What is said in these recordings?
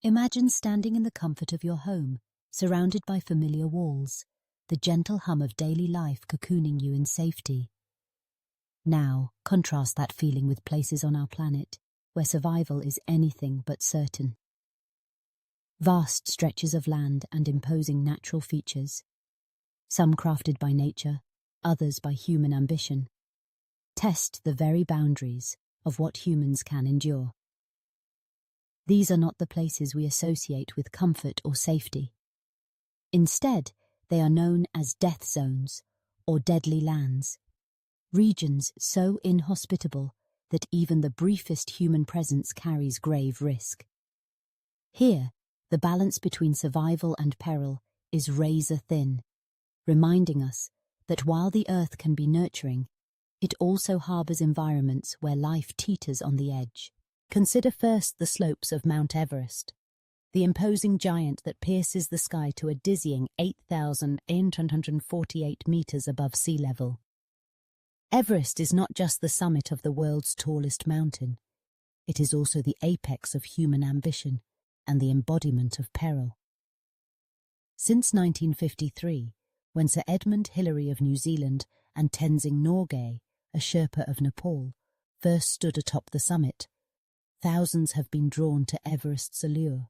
Imagine standing in the comfort of your home, surrounded by familiar walls, the gentle hum of daily life cocooning you in safety. Now, contrast that feeling with places on our planet, where survival is anything but certain. Vast stretches of land and imposing natural features, some crafted by nature, others by human ambition, test the very boundaries of what humans can endure. These are not the places we associate with comfort or safety. Instead, they are known as death zones or deadly lands, regions so inhospitable that even the briefest human presence carries grave risk. Here, the balance between survival and peril is razor thin, reminding us that while the earth can be nurturing, it also harbours environments where life teeters on the edge. Consider first the slopes of Mount Everest, the imposing giant that pierces the sky to a dizzying 8,848 metres above sea level. Everest is not just the summit of the world's tallest mountain. It is also the apex of human ambition and the embodiment of peril. Since 1953, when Sir Edmund Hillary of New Zealand and Tenzing Norgay, a Sherpa of Nepal, first stood atop the summit, thousands have been drawn to Everest's allure.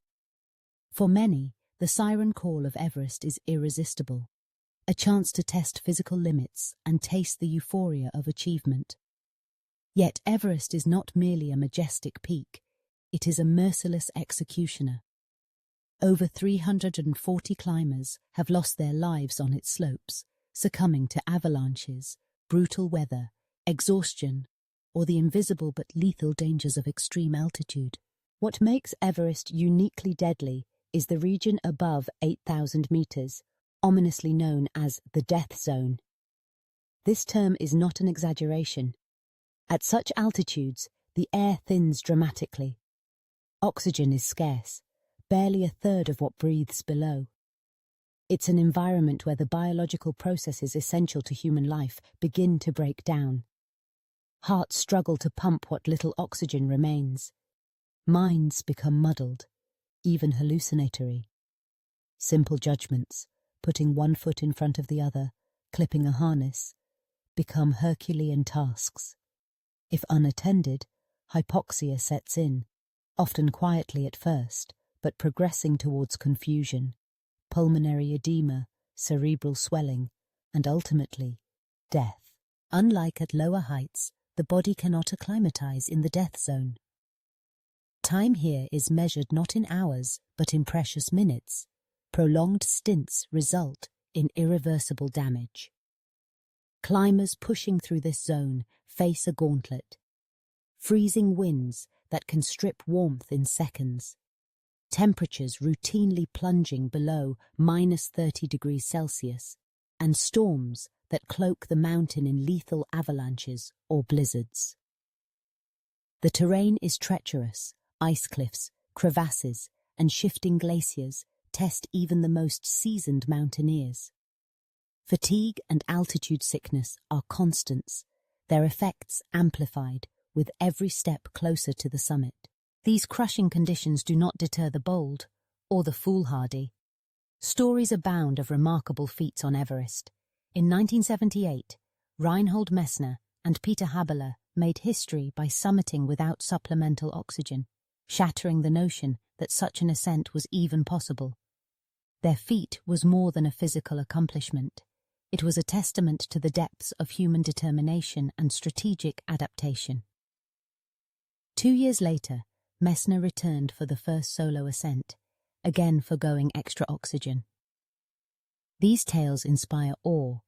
For many, the siren call of Everest is irresistible, a chance to test physical limits and taste the euphoria of achievement. Yet Everest is not merely a majestic peak, it is a merciless executioner. Over 340 climbers have lost their lives on its slopes, succumbing to avalanches, brutal weather, exhaustion, or the invisible but lethal dangers of extreme altitude. What makes Everest uniquely deadly is the region above 8,000 metres, ominously known as the death zone. This term is not an exaggeration. At such altitudes, the air thins dramatically. Oxygen is scarce, barely a third of what breathes below. It's an environment where the biological processes essential to human life begin to break down. Hearts struggle to pump what little oxygen remains. Minds become muddled, even hallucinatory. Simple judgments, putting one foot in front of the other, clipping a harness, become Herculean tasks. If unattended, hypoxia sets in, often quietly at first, but progressing towards confusion, pulmonary edema, cerebral swelling, and ultimately, death. Unlike at lower heights, the body cannot acclimatize in the death zone. Time here is measured not in hours, but in precious minutes. Prolonged stints result in irreversible damage. Climbers pushing through this zone face a gauntlet. Freezing winds that can strip warmth in seconds. Temperatures routinely plunging below -30 degrees Celsius, and storms that cloak the mountain in lethal avalanches or blizzards. The terrain is treacherous. Ice cliffs, crevasses, and shifting glaciers test even the most seasoned mountaineers. Fatigue and altitude sickness are constants, their effects amplified with every step closer to the summit. These crushing conditions do not deter the bold or the foolhardy. Stories abound of remarkable feats on Everest. In 1978, Reinhold Messner and Peter Haberler made history by summiting without supplemental oxygen, shattering the notion that such an ascent was even possible. Their feat was more than a physical accomplishment. It was a testament to the depths of human determination and strategic adaptation. 2 years later, Messner returned for the first solo ascent, again forgoing extra oxygen. These tales inspire awe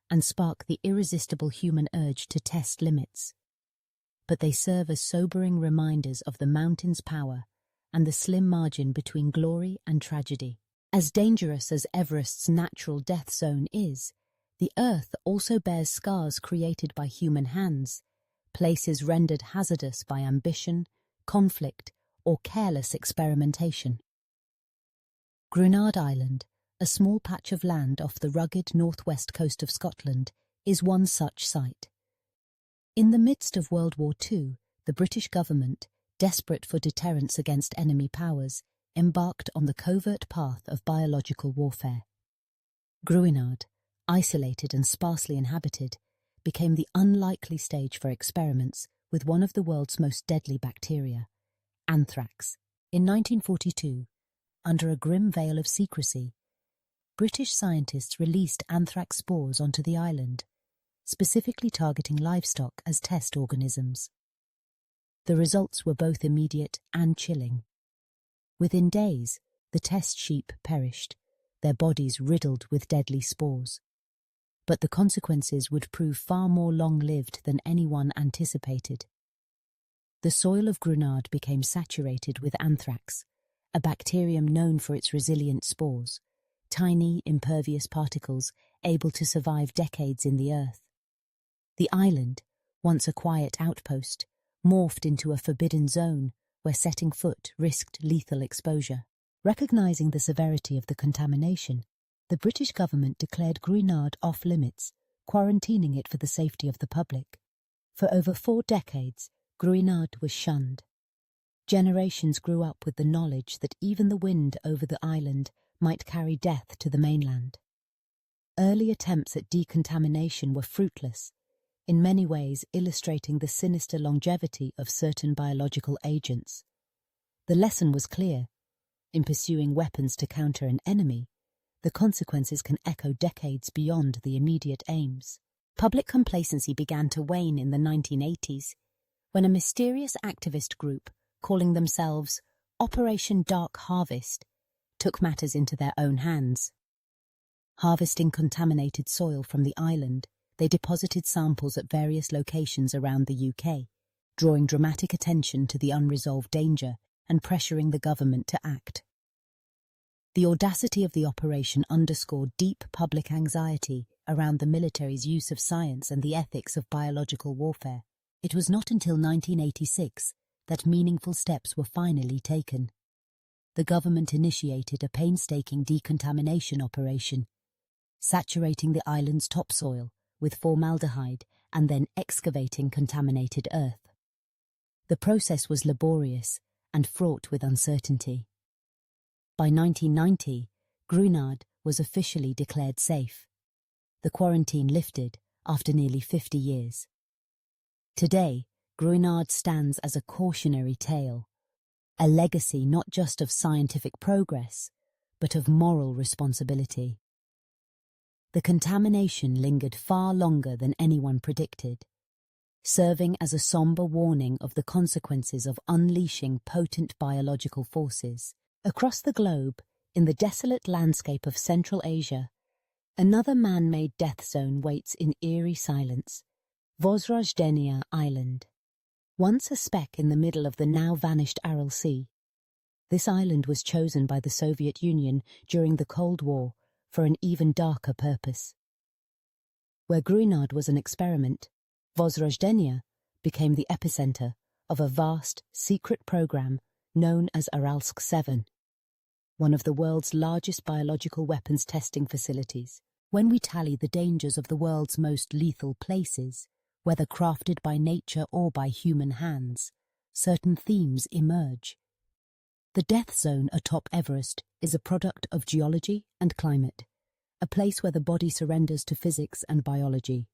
and spark the irresistible human urge to test limits. But they serve as sobering reminders of the mountain's power and the slim margin between glory and tragedy. As dangerous as Everest's natural death zone is, the Earth also bears scars created by human hands, places rendered hazardous by ambition, conflict, or careless experimentation. Grenade Island, a small patch of land off the rugged northwest coast of Scotland, is one such site. In the midst of World War II, the British government, desperate for deterrence against enemy powers, embarked on the covert path of biological warfare. Gruinard, isolated and sparsely inhabited, became the unlikely stage for experiments with one of the world's most deadly bacteria, anthrax. In 1942, under a grim veil of secrecy, British scientists released anthrax spores onto the island, specifically targeting livestock as test organisms. The results were both immediate and chilling. Within days, the test sheep perished, their bodies riddled with deadly spores. But the consequences would prove far more long-lived than anyone anticipated. The soil of Gruinard became saturated with anthrax, a bacterium known for its resilient spores, tiny, impervious particles able to survive decades in the earth. The island, once a quiet outpost, morphed into a forbidden zone where setting foot risked lethal exposure. Recognizing the severity of the contamination, the British government declared Gruinard off-limits, quarantining it for the safety of the public. For over 4 decades, Gruinard was shunned. Generations grew up with the knowledge that even the wind over the island might carry death to the mainland. Early attempts at decontamination were fruitless, in many ways illustrating the sinister longevity of certain biological agents. The lesson was clear. In pursuing weapons to counter an enemy, the consequences can echo decades beyond the immediate aims. Public complacency began to wane in the 1980s, when a mysterious activist group, calling themselves Operation Dark Harvest, took matters into their own hands. Harvesting contaminated soil from the island, they deposited samples at various locations around the UK, drawing dramatic attention to the unresolved danger and pressuring the government to act. The audacity of the operation underscored deep public anxiety around the military's use of science and the ethics of biological warfare. It was not until 1986 that meaningful steps were finally taken. The government initiated a painstaking decontamination operation, saturating the island's topsoil with formaldehyde and then excavating contaminated earth. The process was laborious and fraught with uncertainty. By 1990, Gruinard was officially declared safe. The quarantine lifted after nearly 50 years. Today, Gruinard stands as a cautionary tale, a legacy not just of scientific progress, but of moral responsibility. The contamination lingered far longer than anyone predicted, serving as a somber warning of the consequences of unleashing potent biological forces. Across the globe, in the desolate landscape of Central Asia, another man-made death zone waits in eerie silence, Vozrozhdeniya Island. Once a speck in the middle of the now-vanished Aral Sea, this island was chosen by the Soviet Union during the Cold War for an even darker purpose. Where Gruinard was an experiment, Vozrozhdeniya became the epicenter of a vast, secret program known as Aralsk 7, one of the world's largest biological weapons testing facilities. When we tally the dangers of the world's most lethal places, whether crafted by nature or by human hands, certain themes emerge. The death zone atop Everest is a product of geology and climate, a place where the body surrenders to physics and biology.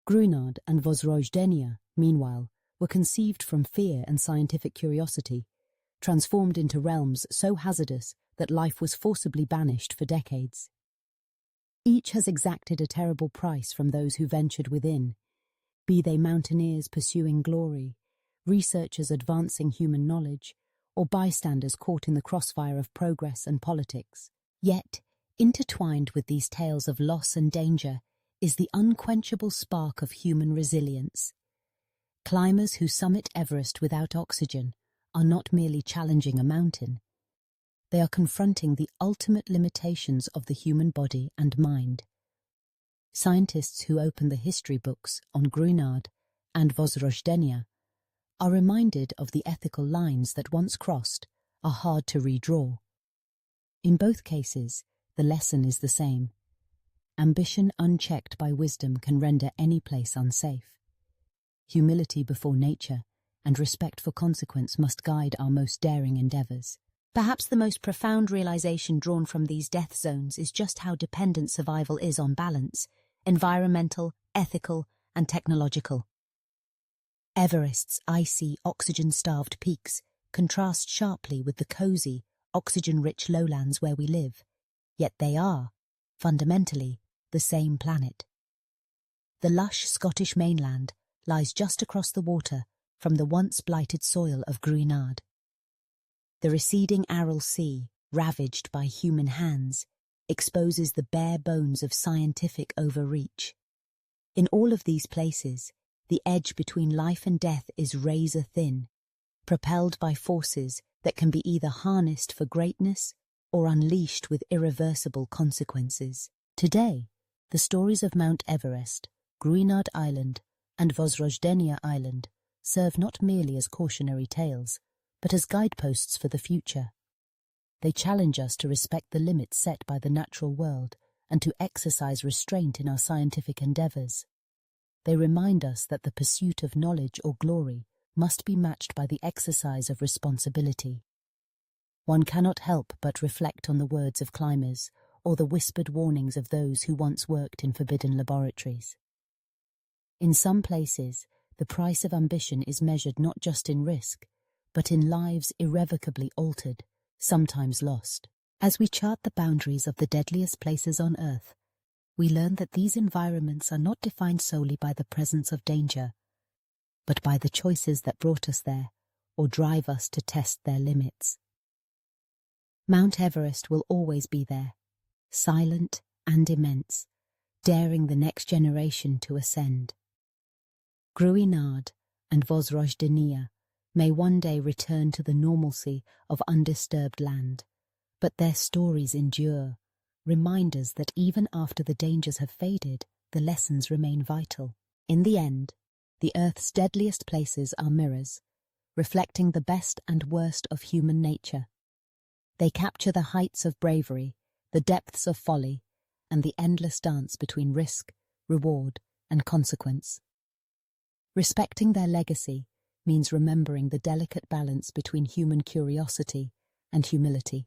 Gruinard and Vozrozhdeniya, meanwhile, were conceived from fear and scientific curiosity, transformed into realms so hazardous that life was forcibly banished for decades. Each has exacted a terrible price from those who ventured within, be they mountaineers pursuing glory, researchers advancing human knowledge, or bystanders caught in the crossfire of progress and politics. Yet, intertwined with these tales of loss and danger is the unquenchable spark of human resilience. Climbers who summit Everest without oxygen are not merely challenging a mountain. They are confronting the ultimate limitations of the human body and mind. Scientists who open the history books on Gruinard and Vozrozhdeniya are reminded of the ethical lines that once crossed are hard to redraw. In both cases, the lesson is the same. Ambition unchecked by wisdom can render any place unsafe. Humility before nature and respect for consequence must guide our most daring endeavors. Perhaps the most profound realization drawn from these death zones is just how dependent survival is on balance, environmental, ethical, and technological. Everest's icy, oxygen-starved peaks contrast sharply with the cozy, oxygen-rich lowlands where we live, yet they are, fundamentally, the same planet. The lush Scottish mainland lies just across the water from the once blighted soil of Gruinard. The receding Aral Sea, ravaged by human hands, exposes the bare bones of scientific overreach. In all of these places, the edge between life and death is razor thin, propelled by forces that can be either harnessed for greatness or unleashed with irreversible consequences. Today, the stories of Mount Everest, Gruinard Island, and Vozrojdeniya Island serve not merely as cautionary tales, but as guideposts for the future. They challenge us to respect the limits set by the natural world and to exercise restraint in our scientific endeavors. They remind us that the pursuit of knowledge or glory must be matched by the exercise of responsibility. One cannot help but reflect on the words of climbers or the whispered warnings of those who once worked in forbidden laboratories. In some places, the price of ambition is measured not just in risk, but in lives irrevocably altered, sometimes lost. As we chart the boundaries of the deadliest places on Earth, we learn that these environments are not defined solely by the presence of danger, but by the choices that brought us there or drive us to test their limits. Mount Everest will always be there, silent and immense, daring the next generation to ascend. Gruinard and Vozrojdeniya may one day return to the normalcy of undisturbed land, but their stories endure, reminders that even after the dangers have faded, the lessons remain vital. In the end, the Earth's deadliest places are mirrors, reflecting the best and worst of human nature. They capture the heights of bravery, the depths of folly, and the endless dance between risk, reward, and consequence. Respecting their legacy means remembering the delicate balance between human curiosity and humility.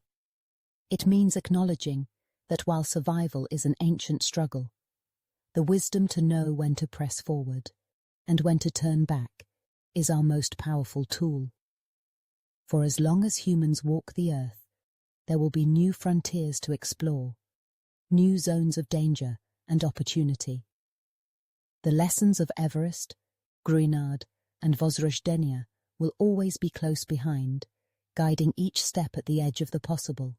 It means acknowledging that while survival is an ancient struggle, the wisdom to know when to press forward and when to turn back is our most powerful tool. For as long as humans walk the earth, there will be new frontiers to explore, new zones of danger and opportunity. The lessons of Everest, Gruinard, and Vozrojdeniya will always be close behind, guiding each step at the edge of the possible.